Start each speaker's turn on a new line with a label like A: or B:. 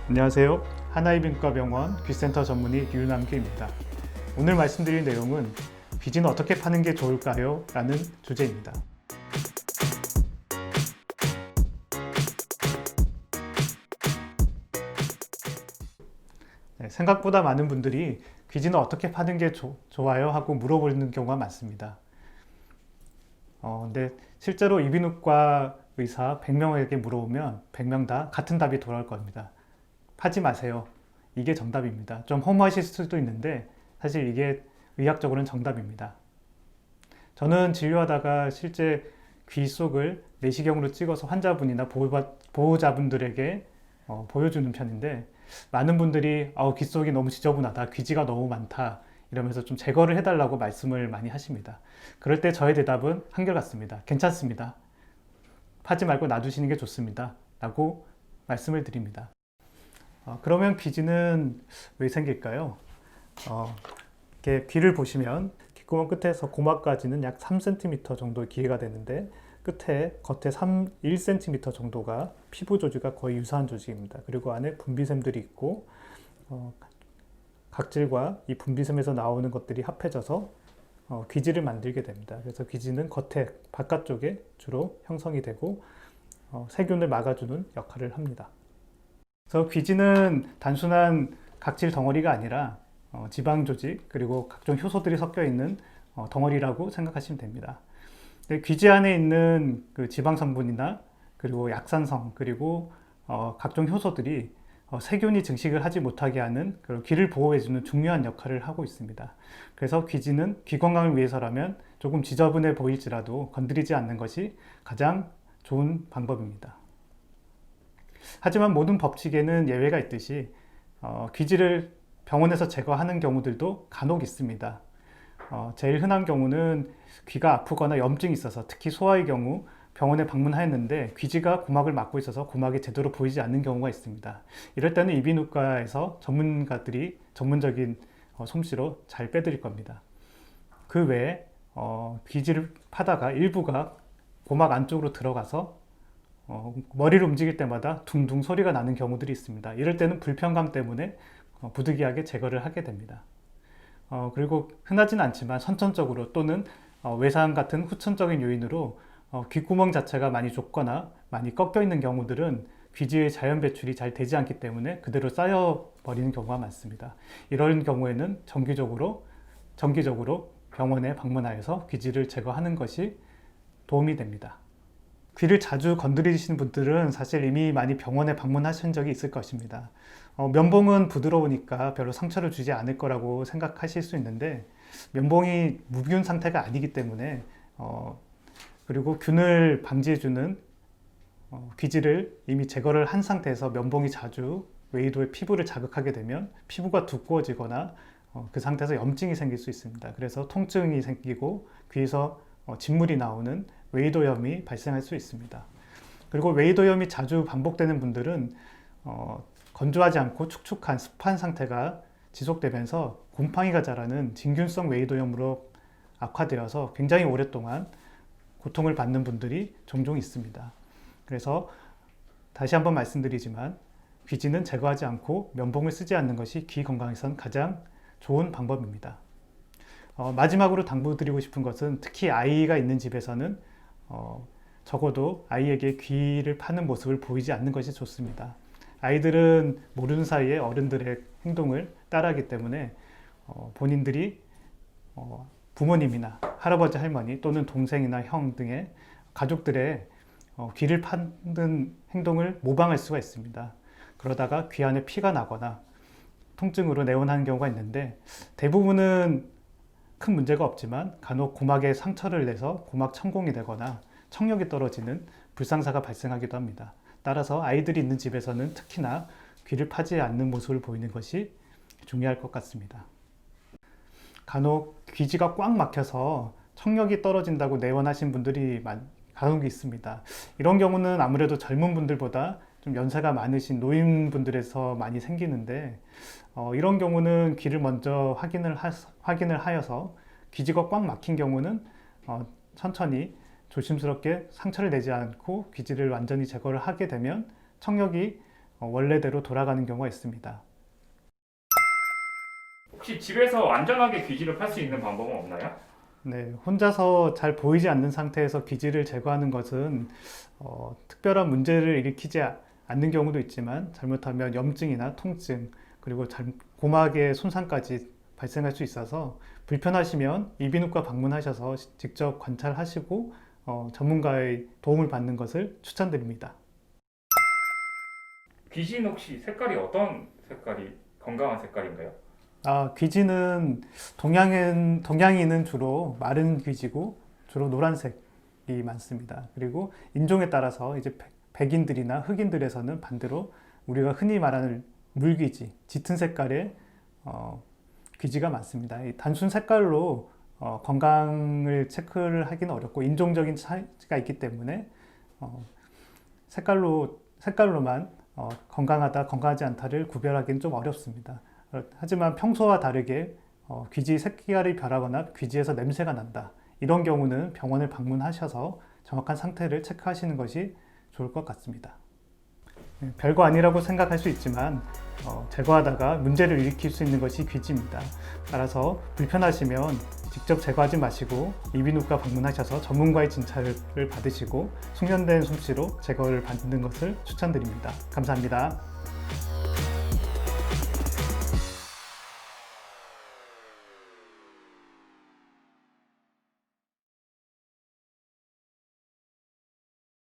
A: 안녕하세요. 하나이비인후과병원 귀센터 전문의 류남규입니다. 오늘 말씀드릴 내용은 귀지는 어떻게 파는 게 좋을까요? 라는 주제입니다. 생각보다 많은 분들이 귀지는 어떻게 파는 게 좋아요? 하고 물어보는 경우가 많습니다. 근데 실제로 이비인후과 의사 100명에게 물어보면 100명 다 같은 답이 돌아올 겁니다. 파지 마세요. 이게 정답입니다. 좀 허무하실 수도 있는데 사실 이게 의학적으로는 정답입니다. 저는 진료하다가 실제 귀 속을 내시경으로 찍어서 환자분이나 보호자분들에게 보여주는 편인데 많은 분들이 귀 속이 너무 지저분하다, 귀지가 너무 많다 이러면서 좀 제거를 해달라고 말씀을 많이 하십니다. 그럴 때 저의 대답은 한결같습니다. 괜찮습니다. 파지 말고 놔두시는 게 좋습니다. 라고 말씀을 드립니다. 그러면 귀지는 왜 생길까요? 이렇게 귀를 보시면 귓구멍 끝에서 고막까지는 약 3cm 정도의 기회가 되는데 겉에 1cm 정도가 피부 조직과 거의 유사한 조직입니다. 그리고 안에 분비샘들이 있고 각질과 이 분비샘에서 나오는 것들이 합해져서 귀지를 만들게 됩니다. 그래서 귀지는 바깥쪽에 주로 형성이 되고 세균을 막아주는 역할을 합니다. 그래서 귀지는 단순한 각질 덩어리가 아니라 지방 조직 그리고 각종 효소들이 섞여 있는 덩어리라고 생각하시면 됩니다. 귀지 안에 있는 그 지방 성분이나 그리고 약산성 그리고 각종 효소들이 세균이 증식을 하지 못하게 하는 귀를 보호해주는 중요한 역할을 하고 있습니다. 그래서 귀지는 귀 건강을 위해서라면 조금 지저분해 보일지라도 건드리지 않는 것이 가장 좋은 방법입니다. 하지만 모든 법칙에는 예외가 있듯이 귀지를 병원에서 제거하는 경우들도 간혹 있습니다. 제일 흔한 경우는 귀가 아프거나 염증이 있어서 특히 소아의 경우 병원에 방문하였는데 귀지가 고막을 막고 있어서 고막이 제대로 보이지 않는 경우가 있습니다. 이럴 때는 이비인후과에서 전문가들이 전문적인 솜씨로 잘 빼드릴 겁니다. 그 외에 귀지를 파다가 일부가 고막 안쪽으로 들어가서 머리를 움직일 때마다 둥둥 소리가 나는 경우들이 있습니다. 이럴 때는 불편감 때문에 부득이하게 제거를 하게 됩니다. 그리고 흔하진 않지만 선천적으로 또는 외상 같은 후천적인 요인으로 귓구멍 자체가 많이 좁거나 많이 꺾여 있는 경우들은 귀지의 자연 배출이 잘 되지 않기 때문에 그대로 쌓여 버리는 경우가 많습니다. 이런 경우에는 정기적으로 병원에 방문하여서 귀지를 제거하는 것이 도움이 됩니다. 귀를 자주 건드리시는 분들은 사실 이미 많이 병원에 방문하신 적이 있을 것입니다. 면봉은 부드러우니까 별로 상처를 주지 않을 거라고 생각하실 수 있는데 면봉이 무균 상태가 아니기 때문에 그리고 균을 방지해주는 귀지를 이미 제거를 한 상태에서 면봉이 자주 외이도의 피부를 자극하게 되면 피부가 두꺼워지거나 그 상태에서 염증이 생길 수 있습니다. 그래서 통증이 생기고 귀에서 진물이 나오는 웨이도염이 발생할 수 있습니다. 그리고 웨이도염이 자주 반복되는 분들은 건조하지 않고 축축한 습한 상태가 지속되면서 곰팡이가 자라는 진균성 웨이도염으로 악화되어서 굉장히 오랫동안 고통을 받는 분들이 종종 있습니다. 그래서 다시 한번 말씀드리지만 귀지는 제거하지 않고 면봉을 쓰지 않는 것이 귀 건강에선 가장 좋은 방법입니다. 마지막으로 당부드리고 싶은 것은 특히 아이가 있는 집에서는 적어도 아이에게 귀를 파는 모습을 보이지 않는 것이 좋습니다. 아이들은 모르는 사이에 어른들의 행동을 따라하기 때문에 본인들이 부모님이나 할아버지 할머니 또는 동생이나 형 등의 가족들의 귀를 파는 행동을 모방할 수가 있습니다. 그러다가 귀 안에 피가 나거나 통증으로 내원하는 경우가 있는데 대부분은 큰 문제가 없지만 간혹 고막에 상처를 내서 고막 천공이 되거나 청력이 떨어지는 불상사가 발생하기도 합니다. 따라서 아이들이 있는 집에서는 특히나 귀를 파지 않는 모습을 보이는 것이 중요할 것 같습니다. 간혹 귀지가 꽉 막혀서 청력이 떨어진다고 내원하신 분들이 간혹 있습니다. 이런 경우는 아무래도 젊은 분들보다 좀 연세가 많으신 노인분들에서 많이 생기는데 이런 경우는 귀를 먼저 확인을 하여서 귀지가 꽉 막힌 경우는 천천히 조심스럽게 상처를 내지 않고 귀지를 완전히 제거를 하게 되면 청력이 원래대로 돌아가는 경우가 있습니다.
B: 혹시 집에서 안전하게 귀지를 팔 수 있는 방법은 없나요?
A: 네, 혼자서 잘 보이지 않는 상태에서 귀지를 제거하는 것은 특별한 문제를 일으키지 않는 경우도 있지만 잘못하면 염증이나 통증 그리고 고막의 손상까지 발생할 수 있어서 불편하시면 이비인후과 방문하셔서 직접 관찰하시고 전문가의 도움을 받는 것을 추천드립니다.
B: 귀지는 혹시 색깔이 어떤 색깔이 건강한 색깔인가요?
A: 귀지는 동양인은 주로 마른 귀지고 주로 노란색이 많습니다. 그리고 인종에 따라서 이제 백인들이나 흑인들에서는 반대로 우리가 흔히 말하는 물귀지, 짙은 색깔의 귀지가 많습니다. 이 단순 색깔로 건강을 체크를 하기는 어렵고 인종적인 차이가 있기 때문에 색깔로만 건강하다, 건강하지 않다를 구별하기는 좀 어렵습니다. 하지만 평소와 다르게 귀지 색깔이 변하거나 귀지에서 냄새가 난다. 이런 경우는 병원을 방문하셔서 정확한 상태를 체크하시는 것이 좋을 것 같습니다. 별거 아니라고 생각할 수 있지만 제거하다가 문제를 일으킬 수 있는 것이 귀지입니다. 따라서 불편하시면 직접 제거하지 마시고 이비인후과 방문하셔서 전문가의 진찰을 받으시고 숙련된 솜씨로 제거를 받는 것을 추천드립니다. 감사합니다.